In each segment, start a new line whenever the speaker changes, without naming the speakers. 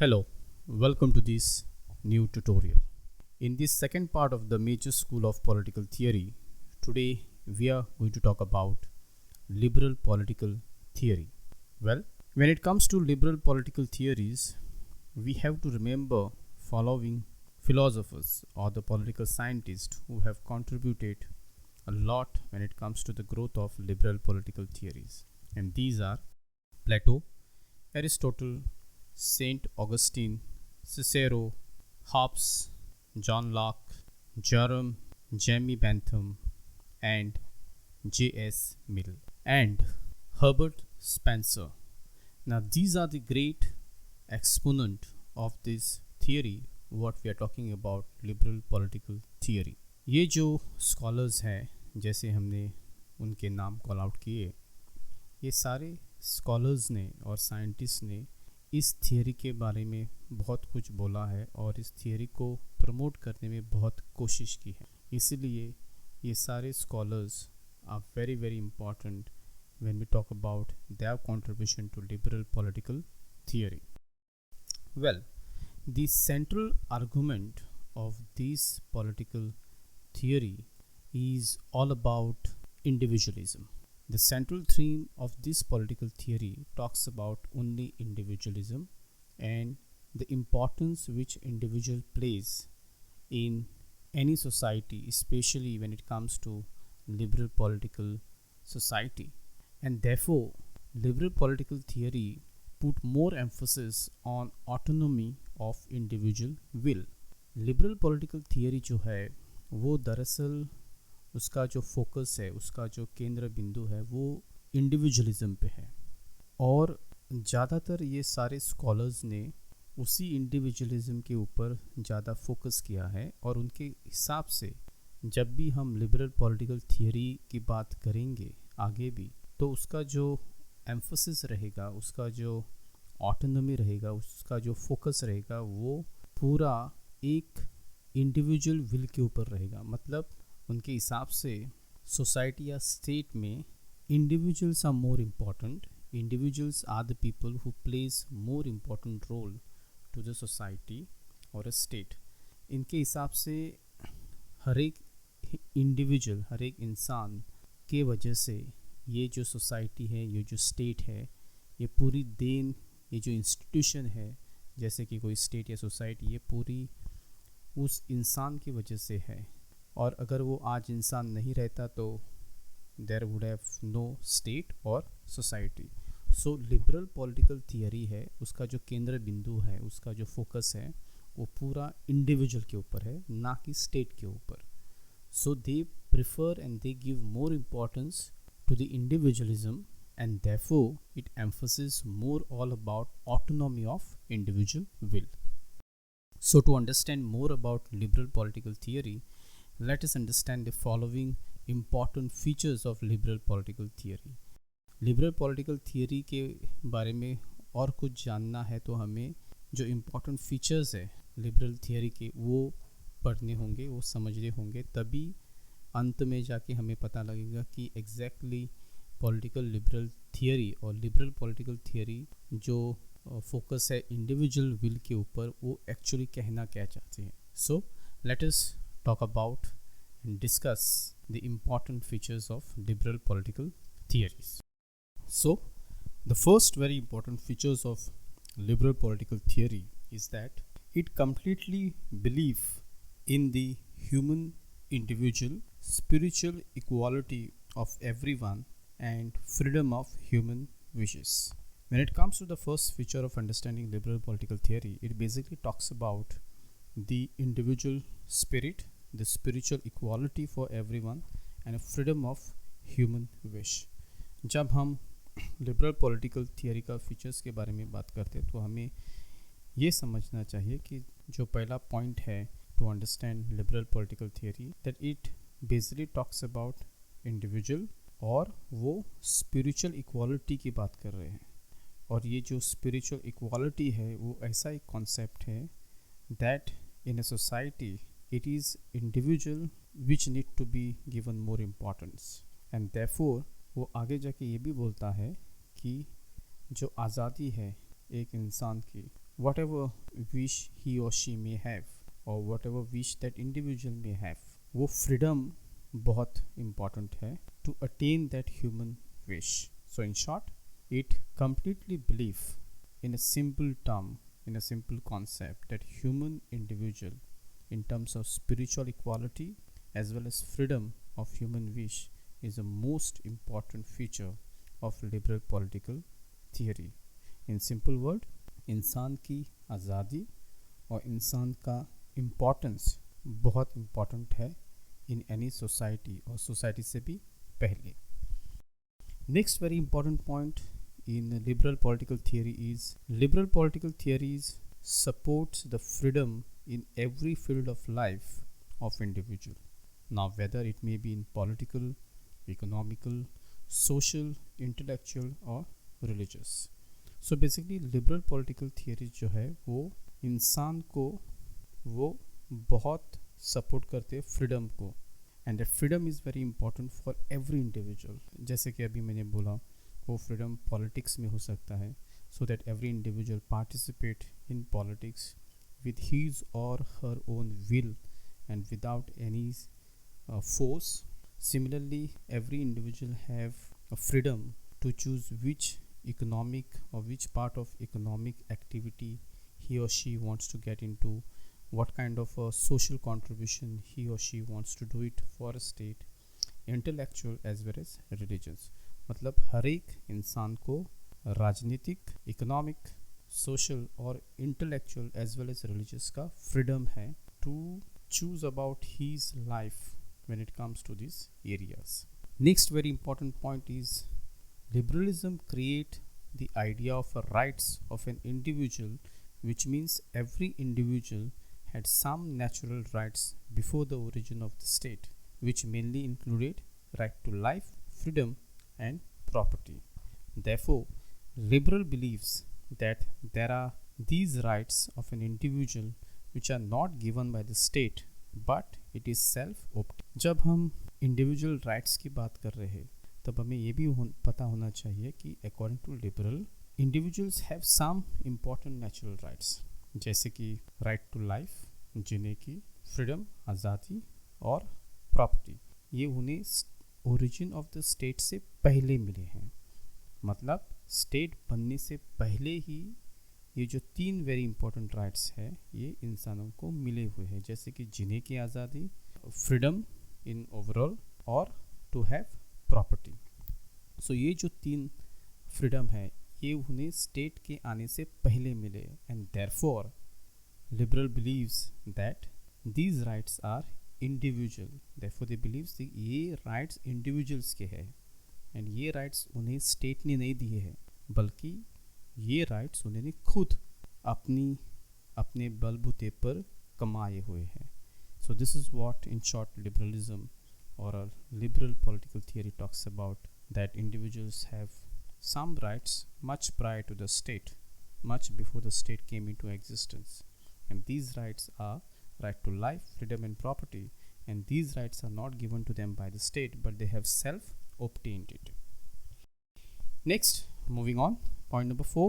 Hello, welcome to this new tutorial. In this second part of the major school of political theory, today we are going to talk about liberal political theory. Well, when it comes to liberal political theories, we have to remember following philosophers or the political scientists who have contributed a lot when it comes to the growth of liberal political theories. And these are Plato, Aristotle, Saint Augustine, Cicero, Hobbes, John Locke, Jerome, Jamie Bentham, and J.S. Mill, and Herbert Spencer. Now, these are the great exponent of this theory, what we are talking about liberal political theory. ये जो scholars हैं, जैसे हमने उनके नाम call out किए, ये सारे scholars ने और scientists ने इस थियरी के बारे में बहुत कुछ बोला है और इस थियरी को प्रमोट करने में बहुत कोशिश की है. इसीलिए ये सारे scholars are very very important when we talk about their contribution to liberal political theory. Well, the central argument of this political theory is all about individualism. The central theme of this political theory talks about only individualism and the importance which individual plays in any society, especially when it comes to liberal political society. And therefore, liberal political theory put more emphasis on autonomy of individual will. Liberal political theory जो है वो दरअसल उसका जो focus है, उसका जो केंद्र बिंदु है वो इंडिविजुअलिज्म पे है और ज़्यादातर ये सारे स्कॉलर्स ने उसी इंडिविजुअलिज्म के ऊपर ज़्यादा फोकस किया है. और उनके हिसाब से जब भी हम लिबरल पॉलिटिकल थियरी की बात करेंगे आगे भी, तो उसका जो एम्फोसिस रहेगा, उसका जो ऑटोनॉमी रहेगा, उसका जो फोकस रहेगा वो पूरा एक इंडिविजुअल विल के ऊपर रहेगा. मतलब उनके हिसाब से सोसाइटी या स्टेट में individuals are more important. Individuals are the people who plays more important role to the society और अ स्टेट. इनके हिसाब से हर एक इंडिविजुअल, हर एक इंसान के वजह से ये जो सोसाइटी है, ये जो स्टेट है, ये पूरी देन, ये जो इंस्टीट्यूशन है जैसे कि कोई स्टेट या सोसाइटी, ये पूरी उस इंसान की वजह से है. और अगर वो आज इंसान नहीं रहता तो there would have no state और society. So liberal political theory है, उसका जो केंद्र बिंदु है, उसका जो फोकस है वो पूरा इंडिविजुअल के ऊपर है, ना कि स्टेट के ऊपर. So they prefer and they give more importance to the individualism and therefore it emphasis more all about autonomy of individual will. So to understand more about liberal political theory, let us understand the following important features of liberal political theory. Liberal political theory के बारे में और कुछ जानना है तो हमें जो important features है liberal theory के वो पढ़ने होंगे, वो समझने होंगे, तभी अंत में जाके हमें पता लगेगा कि exactly political liberal theory और liberal political theory जो फोकस है इंडिविजुअल विल के ऊपर, वो एक्चुअली कहना क्या चाहते हैं. So let us talk about and discuss the important features of liberal political theories. So the first very important features of liberal political theory is that it completely believe in the human individual spiritual equality of everyone and freedom of human wishes. When it comes to the first feature of understanding liberal political theory, it basically talks about the individual spirit, the spiritual equality for everyone, and a freedom of human wish. जब हम liberal political theory का features के बारे में बात करते हैं तो हमें ये समझना चाहिए कि जो पहला point है to understand liberal political theory, that it basically talks about individual और वो spiritual equality की बात कर रहे हैं. और ये जो स्पिरिचुअल इक्वालिटी है वो ऐसा एक कॉन्सेप्ट है that in a society it is individual which need to be given more importance. And therefore वो आगे जाके ये भी बोलता है कि जो आज़ादी है एक इंसान की, whatever wish he or she may have or whatever wish that individual may have, वो freedom बहुत important है to attain that human wish. So in short, it completely believe in a simple term, in a simple concept, that human individual in terms of spiritual equality as well as freedom of human wish is the most important feature of liberal political theory. In simple word, इंसान की आज़ादी और इंसान का importance बहुत important है in any society और society से भी पहले. Next very important point in liberal political theory is liberal political theories supports the freedom in every field of life of individual. Now whether it may be in political, economical, social, intellectual or religious. So basically liberal political theory जो है वो इंसान को वो बहुत support करते हैं freedom को, and that freedom is very important for every individual. जैसे कि अभी मैंने बोला वो फ्रीडम पॉलिटिक्स में हो सकता है, so that every individual participate in politics with his or her own will and without any force. Similarly, every individual have a freedom to choose which economic or which part of economic activity he or she wants to get into, what kind of a social contribution he or she wants to do it for a state, intellectual as well as religious. मतलब हर एक इंसान को राजनीतिक, economic, social और intellectual as well as religious का freedom है to choose about his life when it comes to this areas. Next very important point is liberalism create the idea of a rights of an individual, which means every individual had some natural rights before the origin of the state, which mainly included right to life, freedom and property. Therefore, liberal believes that there are these rights of an individual which are not given by the state but it is self-obtained. जब हम individual rights की बात कर रहे हैं तब हमें ये भी पता होना चाहिए कि according to liberal individuals have some important natural rights, जैसे कि राइट टू लाइफ, जीने की, फ्रीडम, आज़ादी और प्रॉपर्टी. ये उन्हें ओरिजिन ऑफ द स्टेट से पहले मिले हैं, मतलब स्टेट बनने से पहले ही ये जो तीन वेरी इंपॉर्टेंट राइट्स है ये इंसानों को मिले हुए हैं, जैसे कि जीने की आज़ादी, फ्रीडम इन ओवरऑल और टू हैव प्रॉपर्टी. सो ये जो तीन फ्रीडम है ये उन्हें स्टेट के आने से पहले मिले, and therefore liberal believes that these rights are individual. Therefore they believes ये राइट्स इंडिविजुअल्स के हैं एंड ये राइट्स उन्हें स्टेट ने नहीं दिए हैं, बल्कि ये राइट्स उन्होंने खुद अपने बलबूते पर कमाए हुए हैं. So this is what in short liberalism or a liberal political theory talks about, that individuals have some rights much prior to the state, much before the state came into existence, and these rights are right to life, freedom and property, and these rights are not given to them by the state but they have self obtained it. Next, moving on, point number 4,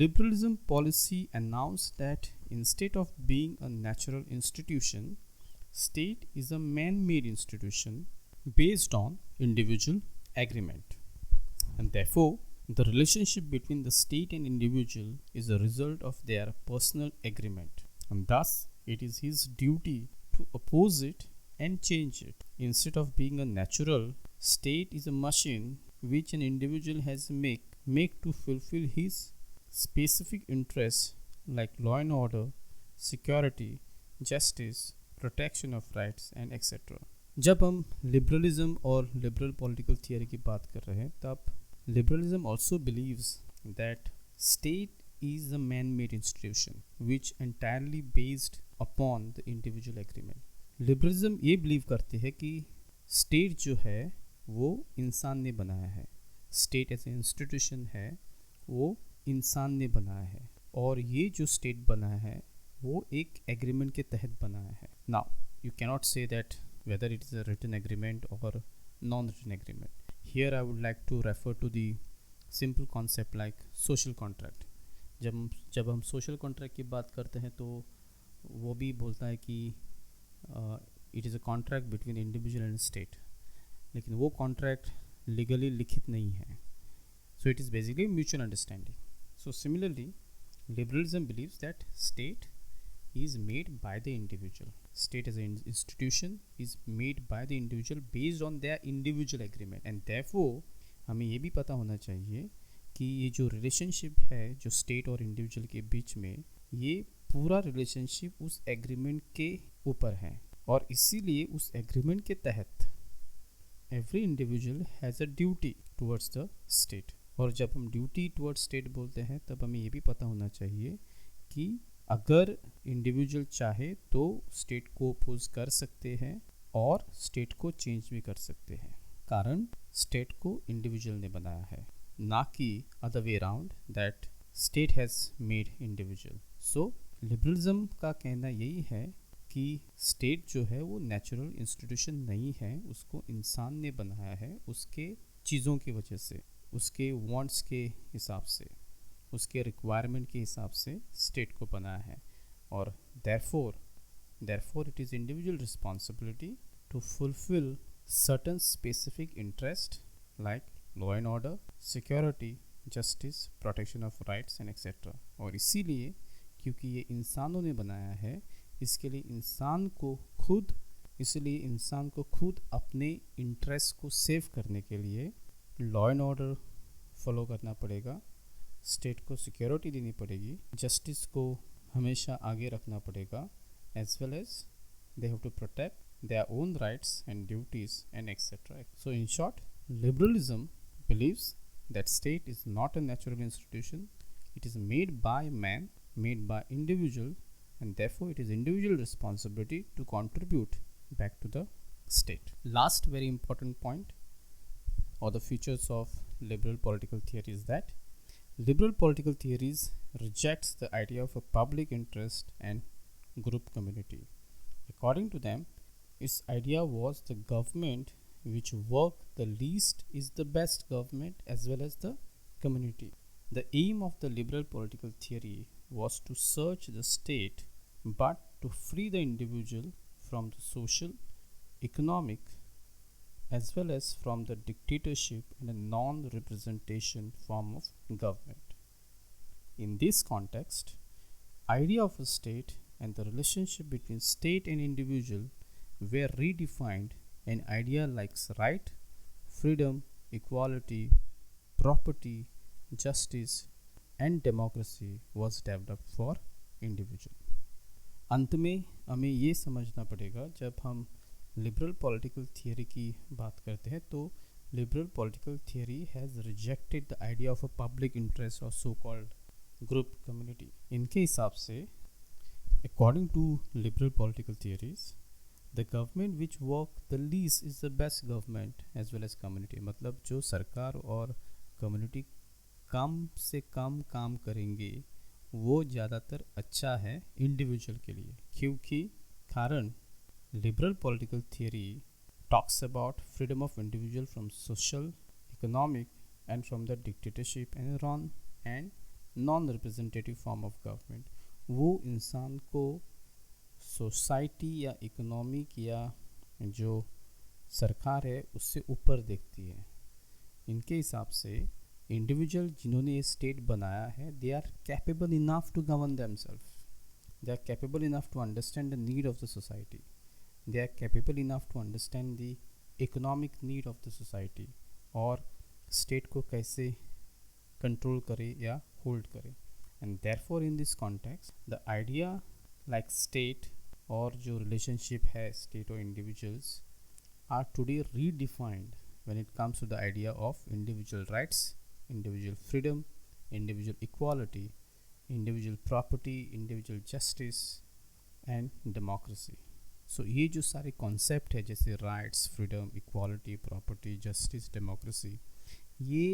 liberalism policy announced that instead of being a natural institution, state is a man-made institution based on individual agreement, and therefore the relationship between the state and individual is a result of their personal agreement, and thus it is his duty to oppose it and change it. Instead of being a natural, state is a machine which an individual has make to fulfill his specific interests like law and order, security, justice, protection of rights and etcetera. जब हम liberalism और liberal political theory की बात कर रहे हैं तब liberalism also beliefs that state is a man made institution which entirely based upon the individual agreement. Liberalism ये बिलीव करते हैं कि स्टेट जो है वो इंसान ने बनाया है, स्टेट एज ए इंस्टीट्यूशन है वो इंसान ने बनाया है, और ये जो स्टेट बनाया है वो एक एग्रीमेंट के तहत बनाया है. Now you cannot say that whether it is a written agreement और non written agreement. Here I would like to refer to the simple concept like social contract. जब हम सोशल कॉन्ट्रैक्ट की बात करते हैं तो वो भी बोलता है कि it is a contract between individual and state, लेकिन वो कॉन्ट्रैक्ट लीगली लिखित नहीं है. So it is basically mutual understanding. So similarly liberalism believes that state is made by the individual. State as an institution is made by the individual based on their individual agreement, and therefore हमें ये भी पता होना चाहिए कि ये जो relationship है जो स्टेट और इंडिविजुअल के बीच में, ये पूरा रिलेशनशिप उस एग्रीमेंट के ऊपर है, और इसीलिए उस एग्रीमेंट के तहत every individual has a duty towards the state. और जब हम ड्यूटी टुवर्ड्स स्टेट बोलते हैं तब हमें ये भी पता होना चाहिए कि अगर इंडिविजुअल चाहे तो स्टेट को अपोज कर सकते हैं और स्टेट को चेंज भी कर सकते हैं, कारण स्टेट को इंडिविजुअल ने बनाया है, ना कि other way around that state has made individual. So liberalism का कहना यही है कि स्टेट जो है वो नेचुरल इंस्टीट्यूशन नहीं है, उसको इंसान ने बनाया है उसके चीज़ों की वजह से, उसके वांट्स के हिसाब से, उसके रिक्वायरमेंट के हिसाब से स्टेट को बनाया है. और therefore it is individual responsibility to fulfill certain specific interest like law and order, security, justice, protection of rights and etc. और इसीलिए क्योंकि ये इंसानों ने बनाया है, इसलिए इंसान को खुद अपने इंटरेस्ट को सेव करने के लिए लॉ एंड ऑर्डर फॉलो करना पड़ेगा, स्टेट को सिक्योरिटी देनी पड़ेगी, जस्टिस को हमेशा आगे रखना पड़ेगा, as well as they have to protect their own rights and duties and etcetera. So in short, liberalism believes that state is not a natural institution, it is made by man, made by individual, and therefore it is individual responsibility to contribute back to the state. Last very important point or the features of liberal political theory is that liberal political theories rejects the idea of a public interest and group community. According to them, its idea was the government which worked the least is the best government as well as the community. The aim of the liberal political theory was to search the state but to free the individual from the social, economic, as well as from the dictatorship and a non-representation form of government. In this context, idea of a state and the relationship between state and individual were redefined, and idea like right, freedom, equality, property, justice, and democracy was developed for individual. अंत में हमें ये समझना पड़ेगा, जब हम liberal political theory की बात करते हैं तो liberal political theory has rejected the idea of a public interest और सो कॉल्ड ग्रुप कम्युनिटी. इनके हिसाब से according to liberal political theories, the government which work the least is the best government as well as community. मतलब जो सरकार और community कम से कम काम करेंगे वो ज़्यादातर अच्छा है इंडिविजुअल के लिए, क्योंकि कारण liberal political theory talks about freedom of individual from social, economic and from the dictatorship and non representative form of government. वो इंसान को सोसाइटी या इकोनॉमिक या जो सरकार है उससे ऊपर देखती है. इनके हिसाब से इंडिविजुअल जिन्होंने ये स्टेट बनाया है, they are capable enough to govern themselves, they are capable enough to understand the need of the society, they are capable enough to understand the economic need of the society और state को कैसे control करे या hold करे. And therefore in this context the idea like state और जो relationship है state और individuals are today redefined when it comes to the idea of individual rights, individual freedom, individual equality, individual property, individual justice and democracy. So ये जो सारे concept है जैसे rights, freedom, equality, property, justice, democracy, ये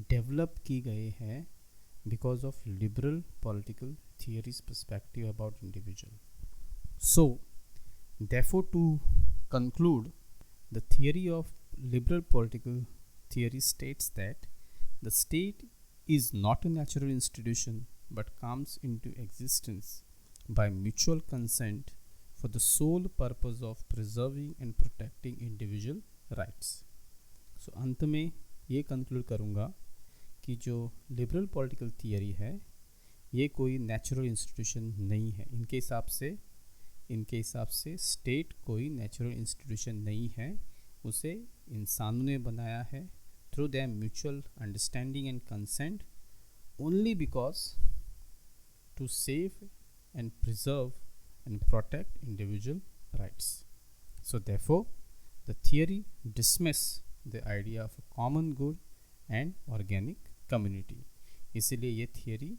develop की गए हैं because of liberal political theories perspective about individual. So therefore to conclude, the theory of liberal political theory states that the state is not a natural institution, but comes into existence by mutual consent for the sole purpose of preserving and protecting individual rights. So अंत में ये conclude करूँगा कि जो liberal political theory है ये कोई natural institution नहीं है। इनके हिसाब से स्टेट कोई नेचुरल इंस्टीट्यूशन नहीं है, उसे इंसानों ने बनाया है through their mutual understanding and consent only because to save and preserve and protect individual rights. So therefore, the theory dismiss the idea of a common good and organic community. इसीलिए ये theory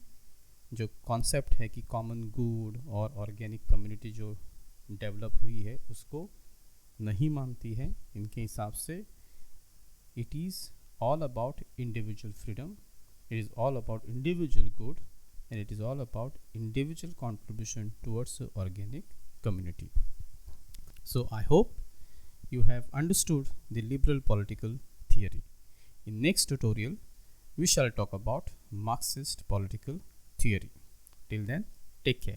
जो concept है कि common good और organic community जो develop हुई है उसको नहीं मानती है। इनके हिसाब से it is all about individual freedom, it is all about individual good, and it is all about individual contribution towards the organic community. So I hope you have understood the liberal political theory. In next tutorial we shall talk about Marxist political theory. Till then, take care.